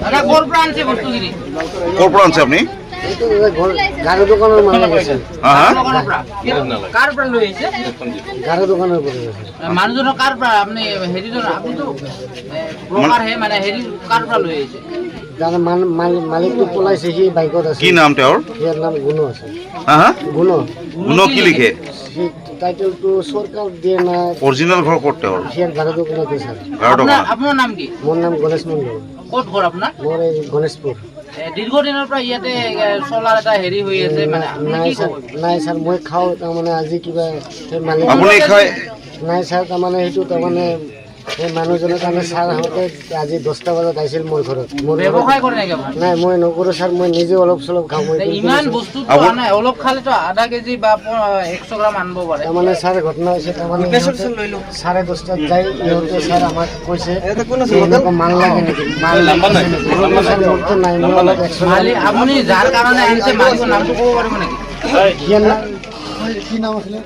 দাদা কোৰ পৰা আনছে বস্তুখিনি ক'ৰ পৰা আনছে আপুনি গাড়ী দোকানৰ মানুহ আছে হা হা দোকানৰ পৰা কাৰ পৰা লৈ আহিছে গাড়ী দোকানৰ পৰা মানুহজনৰ কাৰ পৰা আপুনি হেৰিজন আপুনিতো ব্ৰকাৰ হে মানে হেৰি কাৰ পৰা লৈ আহিছে জানে মালিকটো পলাইছে সি বাইকত আছে কি নাম তেওঁৰ ইয়াৰ নাম গুণ আছে হা হা গুণ গুণ কি লিখে সি টাইটেলটো চৰকাৰ দিয়ে না অৰিজিনেল ঘৰ ক'ত তেওঁৰ সিয়াৰ গাড়ী দোকানতে স্যাৰ গাঁৱৰ দোকান আপোনাৰ নাম কি মোৰ নাম গণেশ মণ্ডল ক'ত ঘৰ আপোনাৰ মোৰ এই গণেশপুৰ দীৰ্ঘদিনৰ পৰা ইয়াতে চলাৰ এটা হেৰি হৈ আছে মানে নাই স্যাৰ নাই স্যাৰ মই খাওঁ তাৰমানে আজি কিবা সেই মালিক আপুনি খাই নাই স্যাৰ তাৰমানে সেইটো তাৰমানে সেই মানুহজনৰ কাৰণে ছাৰ আহোঁতে আজি 10টা বজাত আহিছিল মোৰ ঘৰত মোৰ ব্যৱসায় কৰে নেকি আপুনি নাই মই নকৰোঁ ছাৰ মই নিজে অলপ চলপ খাওঁ মই ইমান বস্তু নাই অলপ খালেতো আধা কেজি বা 100 গ্ৰাম আনিব পাৰে তাৰমানে ছাৰ ঘটনা হৈছে তাৰমানে 10:30 যাই ইহঁতে ছাৰ আমাক কৈছে এনেকুৱা মাল লাগে নেকি মাল ছাৰ মোৰতো নাই মই অলপ মালিক আপুনি যাৰ কাৰণে আনিছে মালিকৰ নামটো ক'ব পাৰিব নেকি কি নাম আছিলে